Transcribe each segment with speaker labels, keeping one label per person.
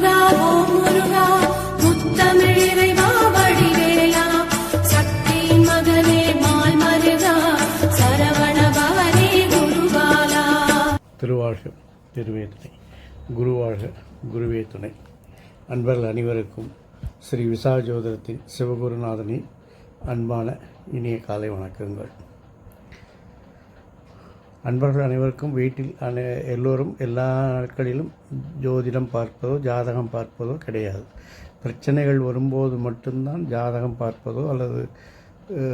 Speaker 1: முருகா ஓம் முருகா முத்தமிழிறைவா வடிவேலா சக்தியின் மகனே மால் மருகா சரவண பவனே குருபாலா.
Speaker 2: திருவாழ்க திருவே துணை, குருவாழ்க குருவே துணை. அன்பர்கள் அனைவருக்கும் ஸ்ரீ விசாஜோதரத்தின் சிவகுருநாதனின் அன்பான இனிய காலை வணக்கங்கள். அன்பர்கள் அனைவருக்கும் வீட்டில் எல்லோரும் எல்லா நாட்களிலும் ஜோதிடம் பார்ப்பதோ ஜாதகம் பார்ப்பதோ கிடையாது. பிரச்சனைகள் வரும்போது மட்டும்தான் ஜாதகம் பார்ப்பதோ அல்லது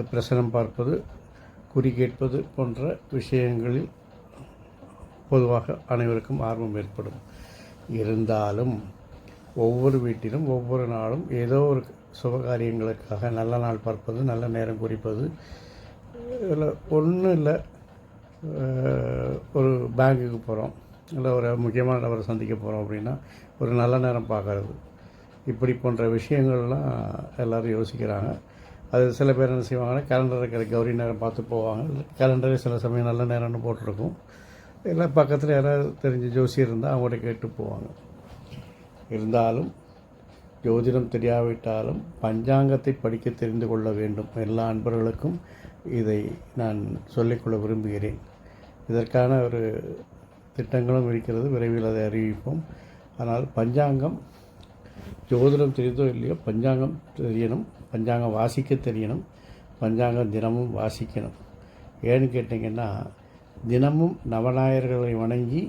Speaker 2: பிரசனம் பார்ப்பது, குறி கேட்பது போன்ற விஷயங்களில் பொதுவாக அனைவருக்கும் ஆர்வம் ஏற்படும். இருந்தாலும் ஒவ்வொரு வீட்டிலும் ஒவ்வொரு நாளும் ஏதோ ஒரு சுபகாரியங்களுக்காக நல்ல நாள் பார்ப்பது, நல்ல நேரம் குறிப்பது, இல்லை ஒன்றும் இல்லை, ஒரு பேங்க்குக்கு போகிறோம், இல்லை ஒரு முக்கியமான நபரை சந்திக்க போகிறோம் அப்படின்னா ஒரு நல்ல நேரம் பார்க்குறது, இப்படி போன்ற விஷயங்கள்லாம் எல்லோரும் யோசிக்கிறாங்க. அது சில பேர் என்ன செய்வாங்கன்னா, கேலண்டர் இருக்கிற கௌரி நேரம் பார்த்து போவாங்க. கேலண்டரே சில சமயம் நல்ல நேரம்னு போட்டிருக்கும். எல்லாம் பக்கத்தில் யாராவது தெரிஞ்ச ஜோசி இருந்தால் அவங்கள்ட்ட கேட்டு போவாங்க. இருந்தாலும் ஜோதிடம் தெரியாவிட்டாலும் பஞ்சாங்கத்தை படிக்க தெரிந்து கொள்ள வேண்டும். எல்லா அன்பர்களுக்கும் இதை நான் சொல்லிக்கொள்ள விரும்புகிறேன். இதற்கான ஒரு திட்டங்களும் இருக்கிறது, விரைவில் அதை அறிவிப்போம். ஆனால் பஞ்சாங்கம், ஜோதிடம் தெரிந்தோ இல்லையோ பஞ்சாங்கம் தெரியணும், பஞ்சாங்கம் வாசிக்க தெரியணும், பஞ்சாங்கம் தினமும் வாசிக்கணும். ஏன்னு கேட்டிங்கன்னா, தினமும் நவநாயர்களை வணங்கி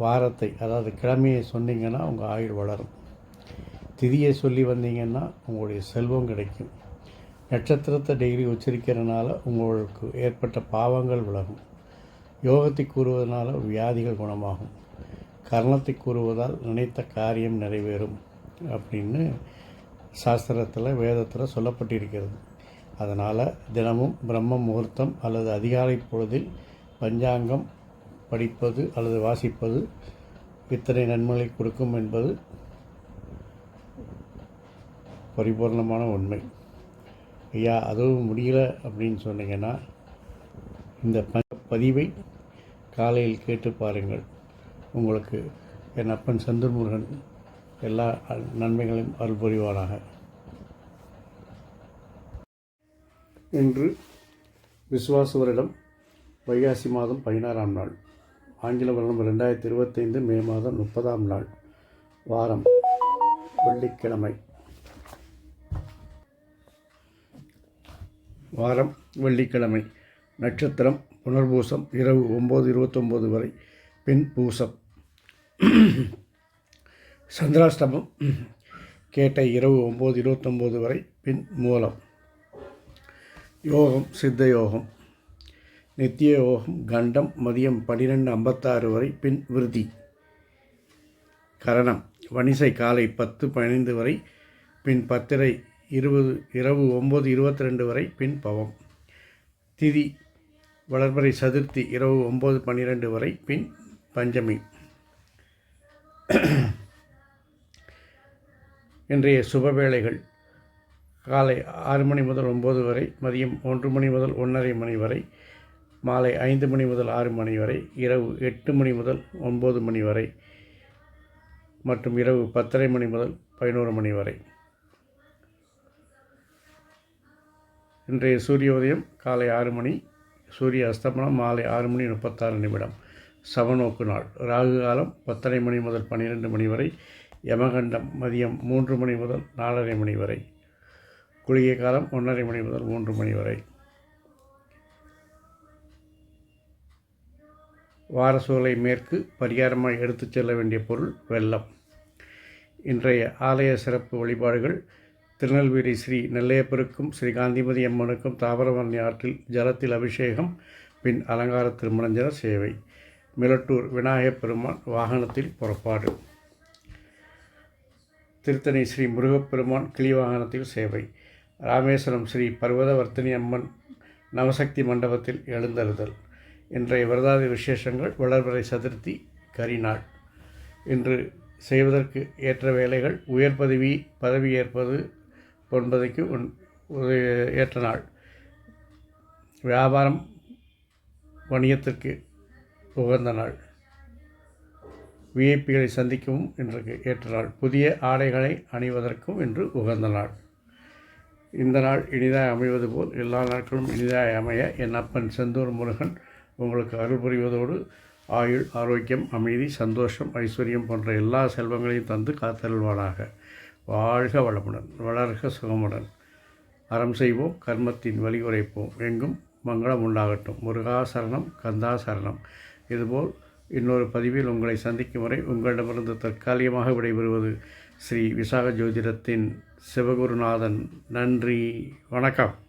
Speaker 2: வாரத்தை, அதாவது கிழமையை சொன்னீங்கன்னா உங்கள் ஆயுள் வளரும். திதியை சொல்லி வந்தீங்கன்னா உங்களுடைய செல்வம் கிடைக்கும். நட்சத்திரத்தை டெய்லி உச்சரிக்கிறதுனால உங்களுக்கு ஏற்பட்ட பாவங்கள் விலகும். யோகத்தை கூறுவதனால வியாதிகள் குணமாகும். கர்ணத்தை கூறுவதால் நினைத்த காரியம் நிறைவேறும் அப்படின்னு சாஸ்திரத்தில் வேதத்தில் சொல்லப்பட்டிருக்கிறது. அதனால் தினமும் பிரம்ம முகூர்த்தம் அல்லது அதிகாலை பொழுதில் பஞ்சாங்கம் படிப்பது அல்லது வாசிப்பது இத்தனை நன்மைகளை கொடுக்கும் என்பது பரிபூர்ணமான உண்மை. ஐயா அதுவும் முடியல அப்படின்னு சொன்னீங்கன்னா இந்த பதிவை காலையில் கேட்டு பாருங்கள். உங்களுக்கு என் அப்பன் செந்தூர்முருகன் எல்லா நன்மைகளையும் அருள் புரிவானாக. இன்று விசுவாச வருடம் வைகாசி மாதம் 16ஆம் நாள், ஆங்கில வருடம் 2025 மே மாதம் 30ஆம் நாள், வாரம் வெள்ளிக்கிழமை. வாரம் வெள்ளிக்கிழமை. நட்சத்திரம் புனர்பூசம், இரவு 9:29 வரை, பின் பூசம். சந்திராஷ்டமம் கேட்டை, இரவு 9:29 வரை, பின் மூலம். யோகம் சித்த யோகம். நித்திய யோகம் கண்டம் மதியம் 12:56 வரை, பின் விருதி. கரணம் வணிசை காலை 10:15 வரை, பின் 10:20 இரவு 9:22 வரை, பின் பவம். திதி வளர்பிறை சதுர்த்தி இரவு 9:12 வரை, பின் பஞ்சமி. இன்றைய சுபவேளைகள் காலை 6 மணி முதல் 9 வரை, மதியம் 1 மணி முதல் 1:30 மணி வரை, மாலை 5 மணி முதல் 6 மணி வரை, இரவு 8 மணி முதல் 9 மணி வரை மற்றும் இரவு 10:30 மணி முதல் 11 மணி வரை. இன்றைய சூரிய உதயம் காலை 6 மணி, சூரிய அஸ்தமனம் மாலை 6 மணி 36 நிமிடம். சவநோக்கு நாள். ராகு காலம் 10:30 மணி முதல் 12 மணி வரை, யமகண்டம் மதியம் 3 மணி முதல் 4:30 மணி வரை, குளிகை காலம் 1:30 மணி முதல் 3 மணி வரை. வாரசூலை மேற்கு. பரிகாரமாக எடுத்துச் செல்ல வேண்டிய பொருள் வெல்லம். இன்றைய ஆலய சிறப்பு வழிபாடுகள்: திருநெல்வேலி ஸ்ரீ நெல்லையப்பருக்கும் ஸ்ரீ காந்திமதி அம்மனுக்கும் தாமிரபரணி ஆற்றில் ஜலத்தில் அபிஷேகம், பின் அலங்கார திருமணஞ்சன சேவை. மிலட்டூர் விநாயகப் பெருமான் வாகனத்தில் புறப்பாடு. திருத்தணி ஸ்ரீ முருகப்பெருமான் கிளி வாகனத்தில் சேவை. ராமேஸ்வரம் ஸ்ரீ பர்வதவர்த்தினி அம்மன் நவசக்தி மண்டபத்தில் எழுந்தருதல். இன்றைய விரதாதி விசேஷங்கள்: வளர்பிறை சதுர்த்தி, கரிநாள். இன்று செய்வதற்கு ஏற்ற வேலைகள்: உயர் பதவி ஏற்பது என்பதற்கு ஏற்ற நாள். வியாபாரம் வணிகத்திற்கு உகந்த நாள். விஐபிகளை சந்திக்கவும் இன்றைக்கு ஏற்ற நாள். புதிய ஆடைகளை அணிவதற்கும் இன்று உகந்த நாள். இந்த நாள் இனிதாய் அமைவது போல் எல்லா நாட்களும் இனிதாய் அமைய என் அப்பன் செந்தூர் முருகன் உங்களுக்கு அருள் புரிவதோடு ஆயுள், ஆரோக்கியம், அமைதி, சந்தோஷம், ஐஸ்வர்யம் போன்ற எல்லா செல்வங்களையும் தந்து காத்தருள்வானாக. வாழ்க வளமுடன், வளர்க சுகமுடன். அறம் செய்வோம், கர்மத்தின் வழி குறைப்போம், எங்கும் மங்களம் உண்டாகட்டும். முருகா சரணம், கந்தா சரணம். இதுபோல் இன்னொரு பதிவில் உங்களை சந்திக்கும் வரை உங்களிடமிருந்து தற்காலிகமாக விடைபெறுவது ஸ்ரீ விசாக ஜோதிடத்தின் சிவகுருநாதன். நன்றி, வணக்கம்.